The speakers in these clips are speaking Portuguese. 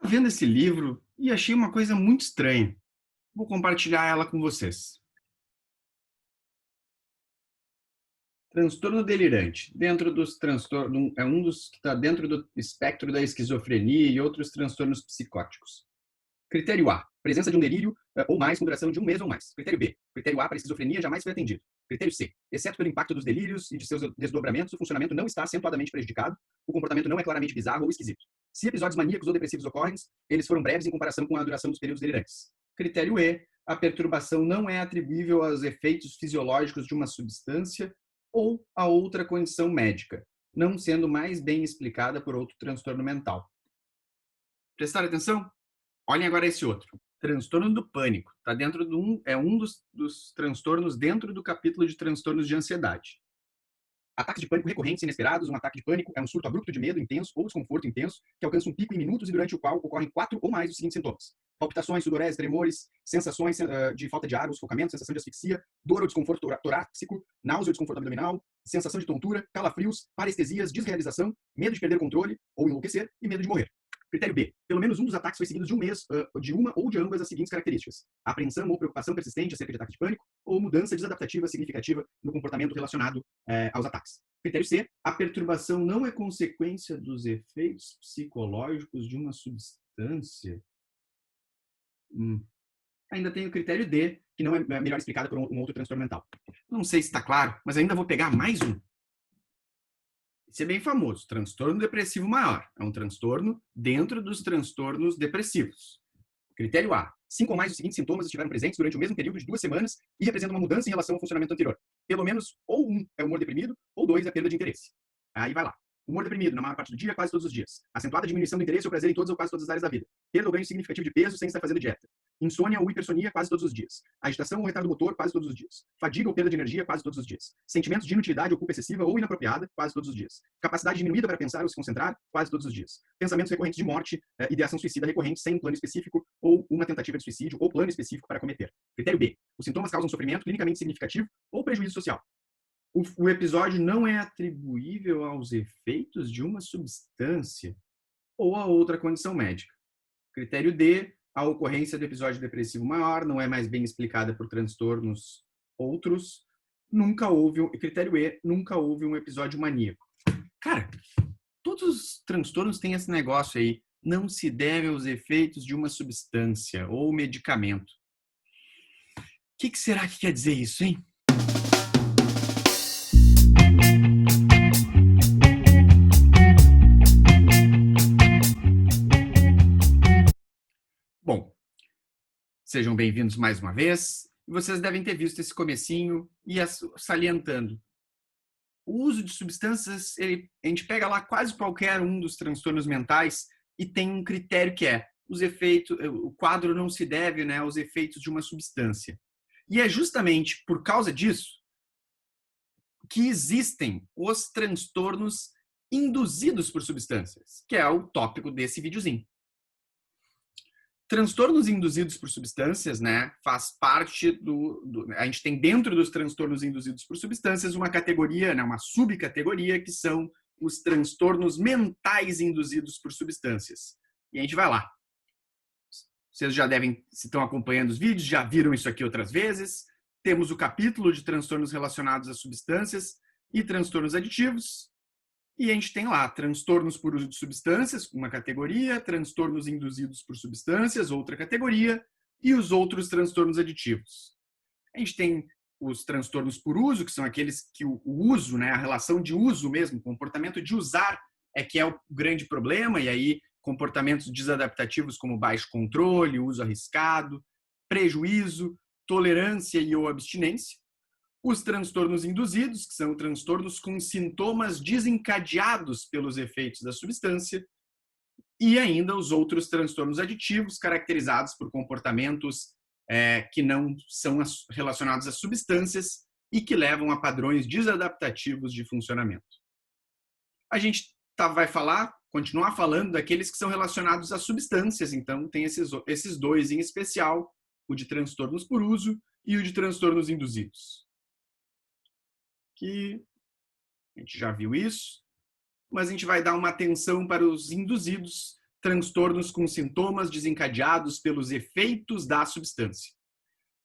Vendo esse livro e achei uma coisa muito estranha. Vou compartilhar ela com vocês. Transtorno delirante. Dentro dos transtornos, é um dos que está dentro do espectro da esquizofrenia e outros transtornos psicóticos. Critério A, presença de um delírio ou mais com duração de um mês ou mais. Critério B, critério A para esquizofrenia jamais foi atendido. Critério C, exceto pelo impacto dos delírios e de seus desdobramentos, o funcionamento não está acentuadamente prejudicado, o comportamento não é claramente bizarro ou esquisito. Se episódios maníacos ou depressivos ocorrem, eles foram breves em comparação com a duração dos períodos delirantes. Critério E, a perturbação não é atribuível aos efeitos fisiológicos de uma substância ou a outra condição médica, não sendo mais bem explicada por outro transtorno mental. Prestar atenção? Olhem agora esse outro. Transtorno do pânico. Tá dentro é um dos transtornos dentro do capítulo de transtornos de ansiedade. Ataques de pânico recorrentes e inesperados. Um ataque de pânico é um surto abrupto de medo intenso ou desconforto intenso que alcança um pico em minutos e durante o qual ocorrem 4 ou mais dos seguintes sintomas: palpitações, sudorese, tremores, sensações de falta de ar ou sufocamento, sensação de asfixia, dor ou desconforto torácico, náusea ou desconforto abdominal, sensação de tontura, calafrios, parestesias, desrealização, medo de perder o controle ou enlouquecer e medo de morrer. Critério B. Pelo menos um dos ataques foi seguido de um mês, de uma ou de ambas as seguintes características: apreensão ou preocupação persistente acerca de ataque de pânico, ou mudança desadaptativa significativa no comportamento relacionado aos ataques. Critério C. A perturbação não é consequência dos efeitos psicológicos de uma substância. Ainda tem o critério D, que não é melhor explicado por um outro transtorno mental. Não sei se está claro, mas ainda vou pegar mais um. Esse é bem famoso, transtorno depressivo maior. É um transtorno dentro dos transtornos depressivos. Critério A. 5 ou mais dos seguintes sintomas estiveram presentes durante o mesmo período de 2 semanas e representam uma mudança em relação ao funcionamento anterior. Pelo menos, ou um é humor deprimido, ou dois é perda de interesse. Aí vai lá. Humor deprimido, na maior parte do dia, quase todos os dias. Acentuada diminuição do interesse ou prazer em todas ou quase todas as áreas da vida. Perda ou ganho significativo de peso sem estar fazendo dieta. Insônia ou hipersonia quase todos os dias. Agitação ou retardo motor quase todos os dias. Fadiga ou perda de energia quase todos os dias. Sentimentos de inutilidade ou culpa excessiva ou inapropriada quase todos os dias. Capacidade diminuída para pensar ou se concentrar quase todos os dias. Pensamentos recorrentes de morte, ideação suicida recorrente sem um plano específico ou uma tentativa de suicídio ou plano específico para cometer. Critério B. Os sintomas causam sofrimento clinicamente significativo ou prejuízo social. O episódio não é atribuível aos efeitos de uma substância ou a outra condição médica. Critério D, a ocorrência do episódio depressivo maior não é mais bem explicada por transtornos outros. Nunca houve, critério E, nunca houve um episódio maníaco. Cara, todos os transtornos têm esse negócio aí. Não se deve aos efeitos de uma substância ou medicamento. O que será que quer dizer isso, hein? Bom, sejam bem-vindos mais uma vez. Vocês devem ter visto esse comecinho e salientando. O uso de substâncias, a gente pega lá quase qualquer um dos transtornos mentais e tem um critério que é os efeitos, o quadro não se deve, né, aos efeitos de uma substância. E é justamente por causa disso que existem os transtornos induzidos por substâncias, que é o tópico desse videozinho. Transtornos induzidos por substâncias, né, faz parte a gente tem dentro dos transtornos induzidos por substâncias uma categoria, né, uma subcategoria, que são os transtornos mentais induzidos por substâncias. E a gente vai lá. Vocês já devem, se estão acompanhando os vídeos, já viram isso aqui outras vezes. Temos o capítulo de transtornos relacionados a substâncias e transtornos aditivos. E a gente tem lá transtornos por uso de substâncias, uma categoria, transtornos induzidos por substâncias, outra categoria, e os outros transtornos aditivos. A gente tem os transtornos por uso, que são aqueles que o uso, né, a relação de uso mesmo, o comportamento de usar é que é o grande problema, e aí comportamentos desadaptativos como baixo controle, uso arriscado, prejuízo, tolerância e ou abstinência. Os transtornos induzidos, que são transtornos com sintomas desencadeados pelos efeitos da substância, e ainda os outros transtornos aditivos, caracterizados por comportamentos que não são relacionados a substâncias e que levam a padrões desadaptativos de funcionamento. A gente vai continuar falando daqueles que são relacionados a substâncias, então tem esses dois em especial, o de transtornos por uso e o de transtornos induzidos. Que a gente já viu isso, mas a gente vai dar uma atenção para os induzidos, transtornos com sintomas desencadeados pelos efeitos da substância.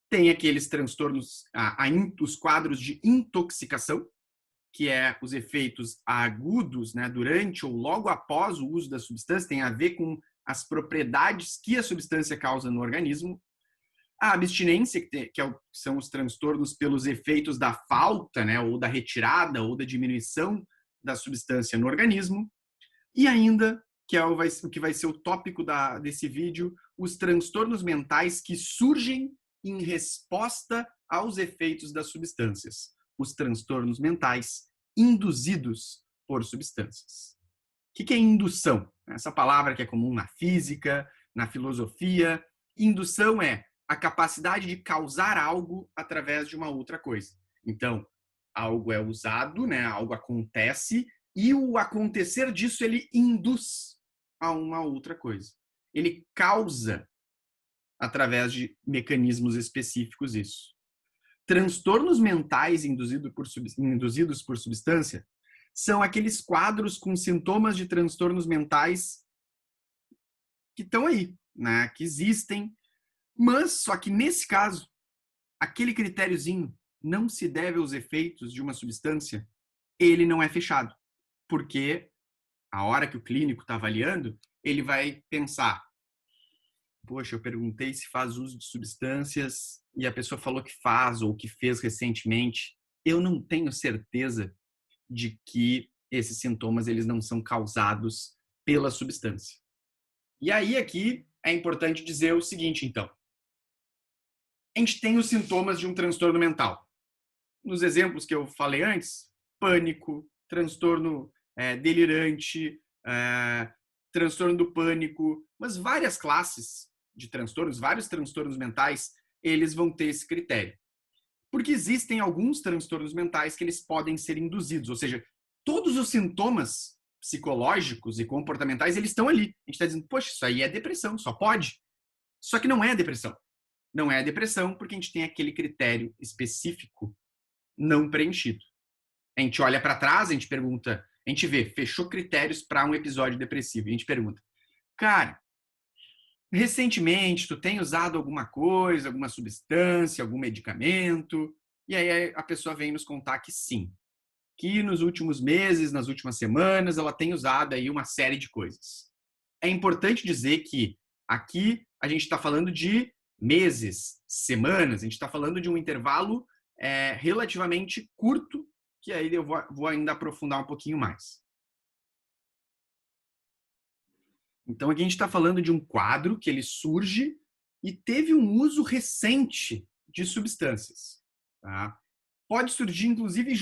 Tem aqueles transtornos, os quadros de intoxicação, que é os efeitos agudos, né, durante ou logo após o uso da substância, tem a ver com as propriedades que a substância causa no organismo. A abstinência, são os transtornos pelos efeitos da falta, né, ou da retirada ou da diminuição da substância no organismo. E ainda, que é o que vai ser o tópico desse vídeo, os transtornos mentais que surgem em resposta aos efeitos das substâncias. Os transtornos mentais induzidos por substâncias. O que é indução? Essa palavra que é comum na física, na filosofia. Indução é a capacidade de causar algo através de uma outra coisa. Então, algo é usado, né? Algo acontece, e o acontecer disso ele induz a uma outra coisa. Ele causa através de mecanismos específicos isso. Transtornos mentais induzidos por substância são aqueles quadros com sintomas de transtornos mentais que estão aí, né? Que existem, mas só que nesse caso, aquele critériozinho não se deve aos efeitos de uma substância, ele não é fechado. Porque a hora que o clínico está avaliando, ele vai pensar: poxa, eu perguntei se faz uso de substâncias e a pessoa falou que faz ou que fez recentemente. Eu não tenho certeza de que esses sintomas eles não são causados pela substância. E aí aqui é importante dizer o seguinte, então. A gente tem os sintomas de um transtorno mental. Nos exemplos que eu falei antes, pânico, transtorno delirante, transtorno do pânico, mas várias classes de transtornos, vários transtornos mentais, eles vão ter esse critério. Porque existem alguns transtornos mentais que eles podem ser induzidos, ou seja, todos os sintomas psicológicos e comportamentais, eles estão ali. A gente está dizendo, poxa, isso aí é depressão, só pode. Só que não é depressão. Não é depressão porque a gente tem aquele critério específico não preenchido. A gente olha para trás, a gente pergunta, a gente vê, fechou critérios para um episódio depressivo. E a gente pergunta, cara, recentemente tu tem usado alguma coisa, alguma substância, algum medicamento? E aí a pessoa vem nos contar que sim. Que nos últimos meses, nas últimas semanas, ela tem usado aí uma série de coisas. É importante dizer que aqui a gente está falando de meses, semanas, a gente está falando de um intervalo relativamente curto, que aí eu vou ainda aprofundar um pouquinho mais. Então, aqui a gente está falando de um quadro que ele surge e teve um uso recente de substâncias. Tá? Pode surgir, inclusive,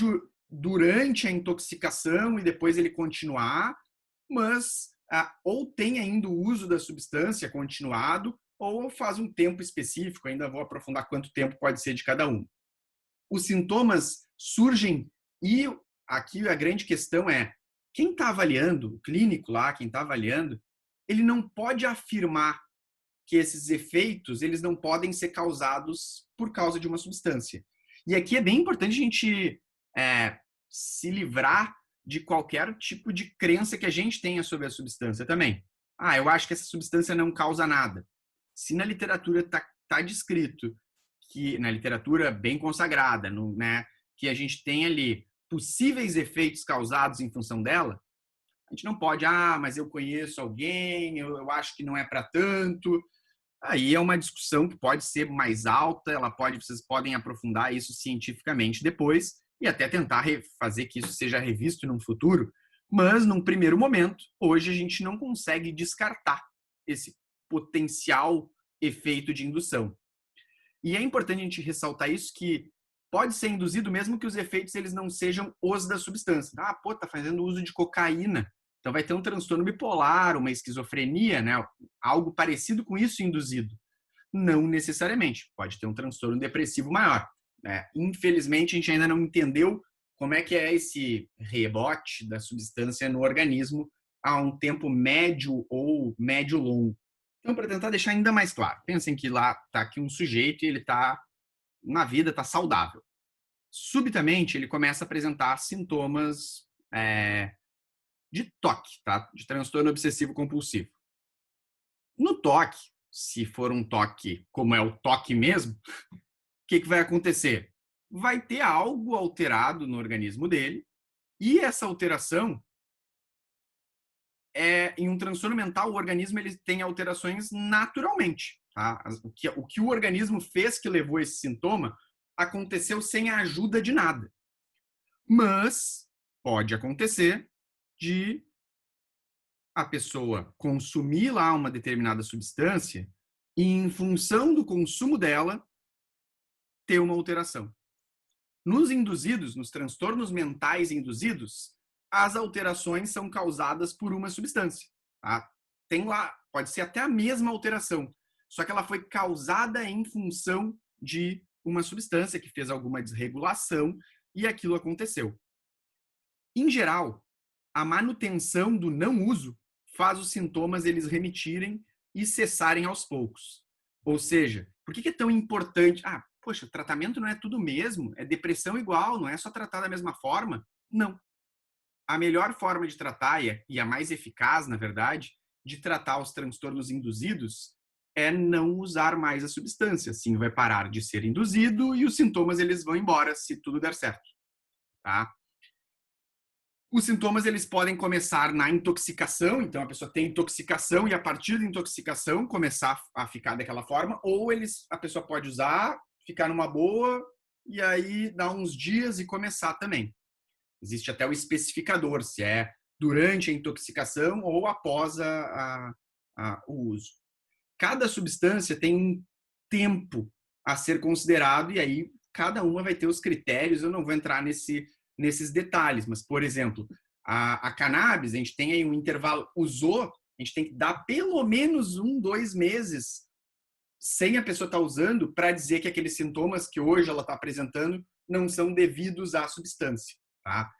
durante a intoxicação e depois ele continuar, mas ou tem ainda o uso da substância continuado, ou faz um tempo específico, ainda vou aprofundar quanto tempo pode ser de cada um. Os sintomas surgem e aqui a grande questão é, quem está avaliando, o clínico lá, quem está avaliando, ele não pode afirmar que esses efeitos eles não podem ser causados por causa de uma substância. E aqui é bem importante a gente se livrar de qualquer tipo de crença que a gente tenha sobre a substância também. Eu acho que essa substância não causa nada. Se na literatura está descrito, que na literatura bem consagrada, né, que a gente tem ali possíveis efeitos causados em função dela, a gente não pode, mas eu conheço alguém, eu acho que não é para tanto. Aí é uma discussão que pode ser mais alta, vocês podem aprofundar isso cientificamente depois e até tentar fazer que isso seja revisto num futuro, mas num primeiro momento, hoje a gente não consegue descartar esse potencial efeito de indução. E é importante a gente ressaltar isso, que pode ser induzido mesmo que os efeitos eles não sejam os da substância. Tá fazendo uso de cocaína, então vai ter um transtorno bipolar, uma esquizofrenia, né? Algo parecido com isso induzido. Não necessariamente, pode ter um transtorno depressivo maior. Infelizmente, a gente ainda não entendeu como é que é esse rebote da substância no organismo a um tempo médio ou médio-longo. Então, para tentar deixar ainda mais claro, pensem que lá está aqui um sujeito e ele está na vida, está saudável. Subitamente, ele começa a apresentar sintomas de TOC, tá? De transtorno obsessivo compulsivo. No toque, se for um toque como é o toque mesmo, o que vai acontecer? Vai ter algo alterado no organismo dele, e essa alteração em um transtorno mental, o organismo ele tem alterações naturalmente. Tá? O que o organismo fez que levou esse sintoma aconteceu sem a ajuda de nada. Mas pode acontecer de a pessoa consumir lá uma determinada substância e, em função do consumo dela, ter uma alteração. Nos induzidos, nos transtornos mentais induzidos, as alterações são causadas por uma substância. Tá? Tem lá, pode ser até a mesma alteração, só que ela foi causada em função de uma substância que fez alguma desregulação e aquilo aconteceu. Em geral, a manutenção do não uso faz os sintomas eles remitirem e cessarem aos poucos. Ou seja, por que é tão importante? Poxa, tratamento não é tudo mesmo? É depressão igual, não é só tratar da mesma forma? Não. A melhor forma de tratar, e a mais eficaz, na verdade, de tratar os transtornos induzidos é não usar mais a substância. Assim vai parar de ser induzido e os sintomas eles vão embora se tudo der certo. Tá? Os sintomas eles podem começar na intoxicação, então a pessoa tem intoxicação e a partir da intoxicação começar a ficar daquela forma, ou a pessoa pode usar, ficar numa boa e aí dar uns dias e começar também. Existe até o especificador, se é durante a intoxicação ou após o uso. Cada substância tem um tempo a ser considerado e aí cada uma vai ter os critérios, eu não vou entrar nesses detalhes, mas, por exemplo, a cannabis, a gente tem aí um intervalo, usou, a gente tem que dar pelo menos 2 meses sem a pessoa estar usando para dizer que aqueles sintomas que hoje ela está apresentando não são devidos à substância. Tá?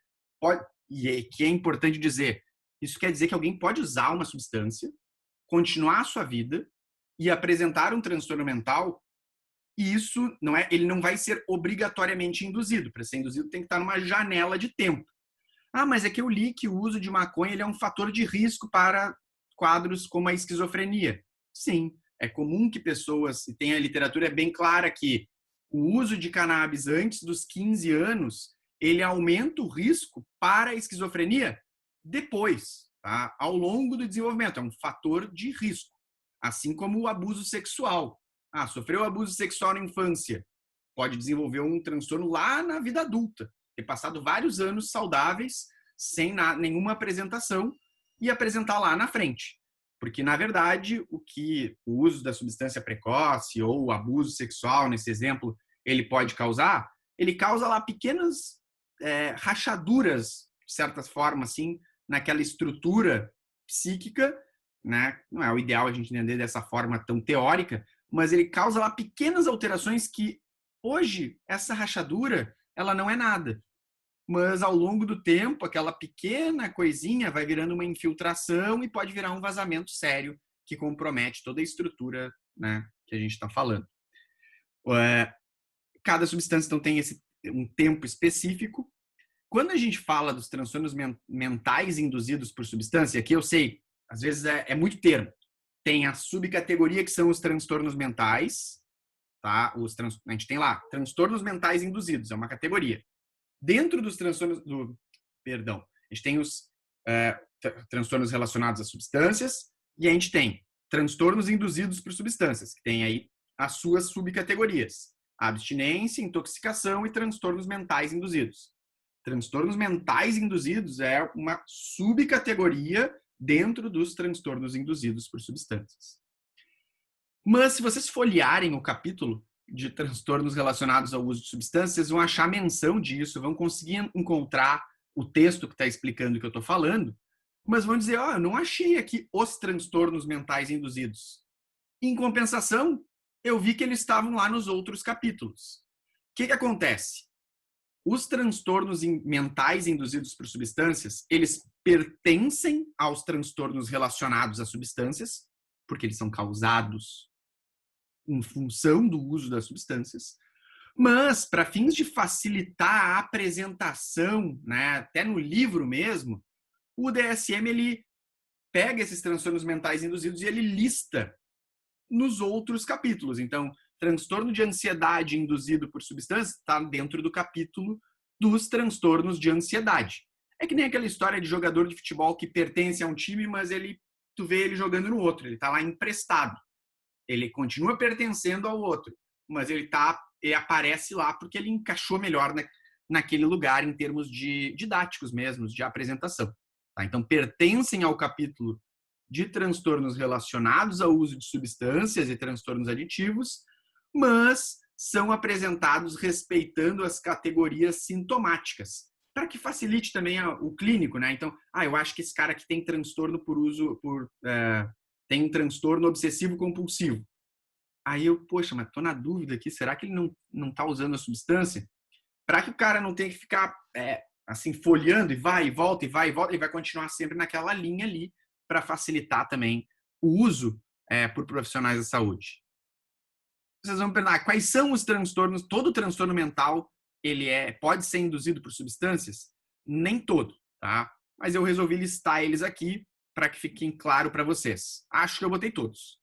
Que é importante dizer, isso quer dizer que alguém pode usar uma substância, continuar a sua vida e apresentar um transtorno mental, e isso ele não vai ser obrigatoriamente induzido. Para ser induzido tem que estar numa janela de tempo. Mas é que eu li que o uso de maconha ele é um fator de risco para quadros como a esquizofrenia. Sim, é comum que pessoas, e tem a literatura bem clara que o uso de cannabis antes dos 15 anos, ele aumenta o risco para a esquizofrenia depois, tá? Ao longo do desenvolvimento. É um fator de risco. Assim como o abuso sexual. Sofreu abuso sexual na infância, pode desenvolver um transtorno lá na vida adulta, ter passado vários anos saudáveis, sem nenhuma apresentação, e apresentar lá na frente. Porque, na verdade, o uso da substância precoce ou o abuso sexual, nesse exemplo, ele pode causar, ele causa lá pequenas rachaduras, de certa forma, assim, naquela estrutura psíquica, né? Não é o ideal a gente entender dessa forma tão teórica, mas ele causa lá pequenas alterações que hoje essa rachadura ela não é nada, mas ao longo do tempo aquela pequena coisinha vai virando uma infiltração e pode virar um vazamento sério que compromete toda a estrutura, né, que a gente está falando. Cada substância então tem um tempo específico. Quando a gente fala dos transtornos mentais induzidos por substância, aqui eu sei, às vezes é muito termo. Tem a subcategoria que são os transtornos mentais, tá? A gente tem lá transtornos mentais induzidos, é uma categoria. Dentro dos transtornos a gente tem os transtornos relacionados a substâncias e a gente tem transtornos induzidos por substâncias, que tem aí as suas subcategorias: abstinência, intoxicação e transtornos mentais induzidos. Transtornos mentais induzidos é uma subcategoria dentro dos transtornos induzidos por substâncias. Mas se vocês folhearem o capítulo de transtornos relacionados ao uso de substâncias, vocês vão achar menção disso, vão conseguir encontrar o texto que está explicando o que eu estou falando, mas vão dizer, eu não achei aqui os transtornos mentais induzidos. Em compensação, eu vi que eles estavam lá nos outros capítulos. O que acontece? Os transtornos mentais induzidos por substâncias, eles pertencem aos transtornos relacionados a substâncias, porque eles são causados em função do uso das substâncias, mas para fins de facilitar a apresentação, né, até no livro mesmo, o DSM ele pega esses transtornos mentais induzidos e ele lista nos outros capítulos. Então, transtorno de ansiedade induzido por substâncias está dentro do capítulo dos transtornos de ansiedade. É que nem aquela história de jogador de futebol que pertence a um time, mas tu vê ele jogando no outro, ele está lá emprestado. Ele continua pertencendo ao outro, mas ele aparece lá porque ele encaixou melhor naquele lugar em termos de didáticos mesmo, de apresentação. Tá? Então, pertencem ao capítulo de transtornos relacionados ao uso de substâncias e transtornos aditivos, mas são apresentados respeitando as categorias sintomáticas, para que facilite também o clínico, né? Então, eu acho que esse cara aqui tem transtorno tem um transtorno obsessivo compulsivo. Aí poxa, mas tô na dúvida aqui, será que ele não tá usando a substância? Para que o cara não tenha que ficar assim folheando e vai e volta, ele vai continuar sempre naquela linha ali para facilitar também o uso por profissionais da saúde. Vocês vão perguntar quais são os transtornos. Todo transtorno mental ele pode ser induzido por substâncias? Nem todo, tá? Mas eu resolvi listar eles aqui para que fiquem claro para vocês. Acho que eu botei todos.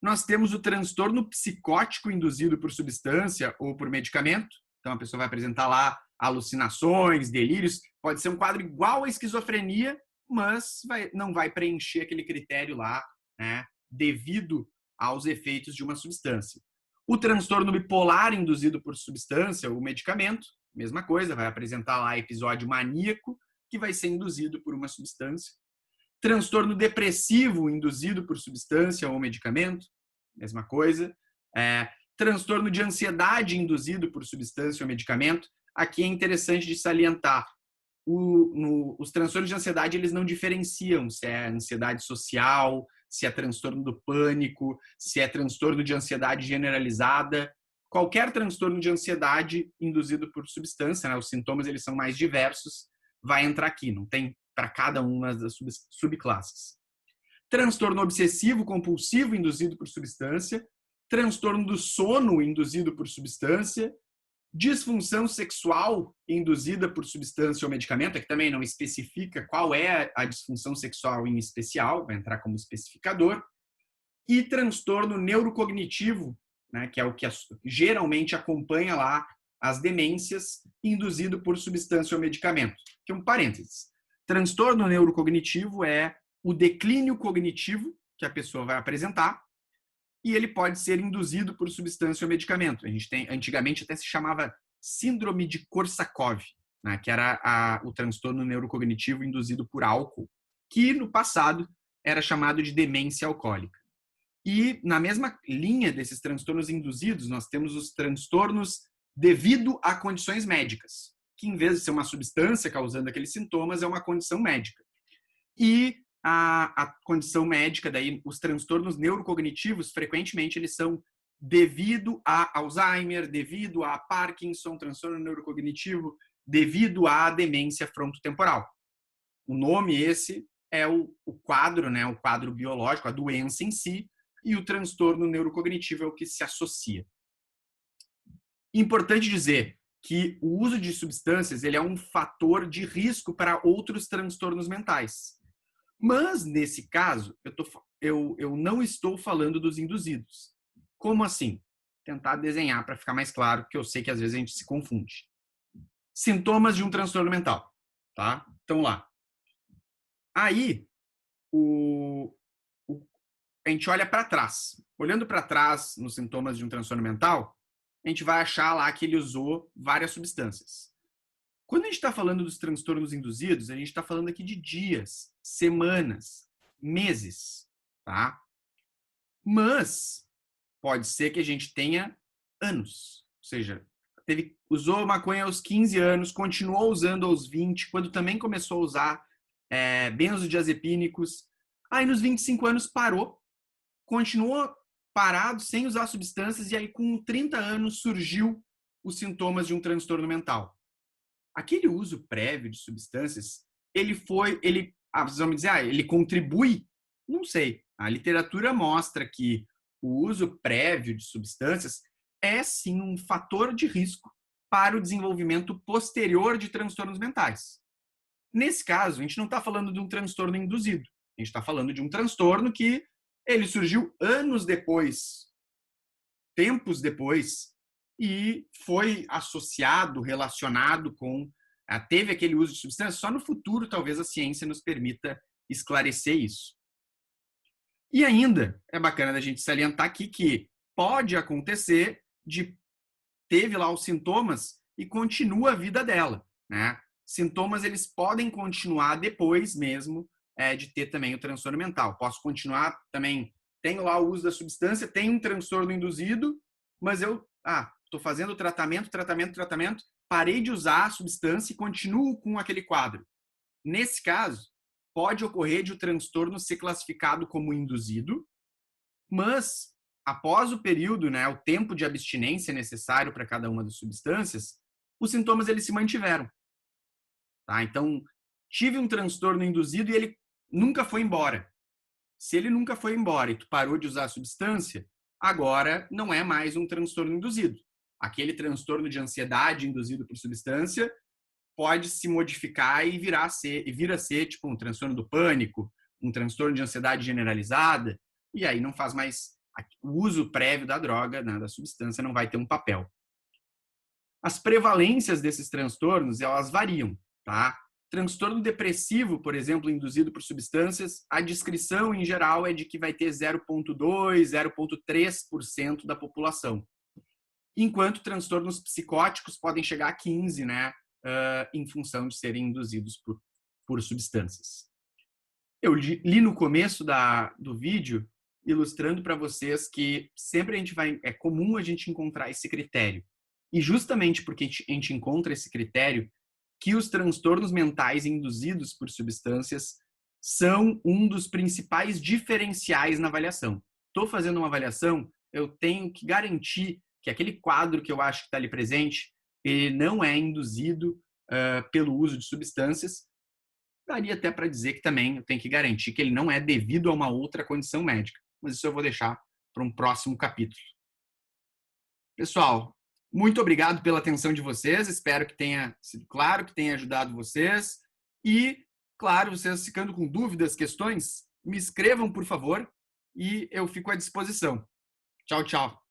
Nós temos o transtorno psicótico induzido por substância ou por medicamento. Então a pessoa vai apresentar lá alucinações, delírios. Pode ser um quadro igual à esquizofrenia, mas não vai preencher aquele critério lá, né, devido aos efeitos de uma substância. O transtorno bipolar induzido por substância ou medicamento, mesma coisa, vai apresentar lá episódio maníaco que vai ser induzido por uma substância. Transtorno depressivo induzido por substância ou medicamento, mesma coisa. Transtorno de ansiedade induzido por substância ou medicamento. Aqui é interessante de salientar. Os transtornos de ansiedade eles não diferenciam se é ansiedade social, se é transtorno do pânico, se é transtorno de ansiedade generalizada. Qualquer transtorno de ansiedade induzido por substância, né, os sintomas eles são mais diversos, vai entrar aqui, não tem para cada uma das subclasses. Transtorno obsessivo compulsivo induzido por substância, transtorno do sono induzido por substância, disfunção sexual induzida por substância ou medicamento, que também não especifica qual é a disfunção sexual em especial, vai entrar como especificador, e transtorno neurocognitivo, né, que é o que geralmente acompanha lá as demências, induzido por substância ou medicamento. Que é um parênteses. Transtorno neurocognitivo é o declínio cognitivo que a pessoa vai apresentar, e ele pode ser induzido por substância ou medicamento. Antigamente até se chamava síndrome de Korsakoff, né, que era o transtorno neurocognitivo induzido por álcool, que no passado era chamado de demência alcoólica. E na mesma linha desses transtornos induzidos, nós temos os transtornos devido a condições médicas, que em vez de ser uma substância causando aqueles sintomas, é uma condição médica. E a condição médica, daí os transtornos neurocognitivos, frequentemente eles são devido a Alzheimer, devido a Parkinson, transtorno neurocognitivo, devido à demência frontotemporal. O nome esse é o quadro, né, o quadro biológico, a doença em si, e o transtorno neurocognitivo é o que se associa. Importante dizer que o uso de substâncias ele é um fator de risco para outros transtornos mentais. Mas, nesse caso, eu não estou falando dos induzidos. Como assim? Tentar desenhar para ficar mais claro, porque eu sei que às vezes a gente se confunde. Sintomas de um transtorno mental. Tá? Então, lá. Aí, a gente olha para trás. Olhando para trás nos sintomas de um transtorno mental, a gente vai achar lá que ele usou várias substâncias. Quando a gente está falando dos transtornos induzidos, a gente está falando aqui de dias, semanas, meses, tá? Mas pode ser que a gente tenha anos. Ou seja, usou maconha aos 15 anos, continuou usando aos 20, quando também começou a usar benzodiazepínicos. Aí nos 25 anos parou, continuou parado, sem usar substâncias, e aí com 30 anos surgiu os sintomas de um transtorno mental. Aquele uso prévio de substâncias, vocês vão me dizer, ele contribui? Não sei. A literatura mostra que o uso prévio de substâncias é sim um fator de risco para o desenvolvimento posterior de transtornos mentais. Nesse caso, a gente não está falando de um transtorno induzido, A gente está falando de um transtorno que ele surgiu anos depois, tempos depois, e foi associado, relacionado com, teve aquele uso de substância. Só no futuro, talvez, a ciência nos permita esclarecer isso. E ainda, é bacana da gente salientar aqui que pode acontecer de teve lá os sintomas e continua a vida dela, né? Sintomas, eles podem continuar depois mesmo de ter também o transtorno mental. Posso continuar também, tenho lá o uso da substância, tenho um transtorno induzido, mas eu estou fazendo tratamento, parei de usar a substância e continuo com aquele quadro. Nesse caso, pode ocorrer de o transtorno ser classificado como induzido, mas após o período, né, o tempo de abstinência necessário para cada uma das substâncias, os sintomas eles se mantiveram. Tá? Então, tive um transtorno induzido e ele nunca foi embora. Se ele nunca foi embora e tu parou de usar a substância, agora não é mais um transtorno induzido. Aquele transtorno de ansiedade induzido por substância pode se modificar e vir a ser tipo um transtorno do pânico, um transtorno de ansiedade generalizada, e aí não faz mais o uso prévio da droga, né, da substância, não vai ter um papel. As prevalências desses transtornos, elas variam, tá? Transtorno depressivo, por exemplo, induzido por substâncias, a descrição em geral é de que vai ter 0,2, 0,3% da população. Enquanto transtornos psicóticos podem chegar a 15%, né? Em função de serem induzidos por substâncias. Eu li no começo do vídeo, ilustrando para vocês que sempre é comum a gente encontrar esse critério. E justamente porque a gente encontra esse critério, que os transtornos mentais induzidos por substâncias são um dos principais diferenciais na avaliação. Estou fazendo uma avaliação, eu tenho que garantir que aquele quadro que eu acho que está ali presente, ele não é induzido pelo uso de substâncias. Daria até para dizer que também eu tenho que garantir que ele não é devido a uma outra condição médica. Mas isso eu vou deixar para um próximo capítulo. Pessoal, muito obrigado pela atenção de vocês. Espero que tenha sido claro, que tenha ajudado vocês. E, claro, vocês ficando com dúvidas, questões, me escrevam, por favor, e eu fico à disposição. Tchau, tchau.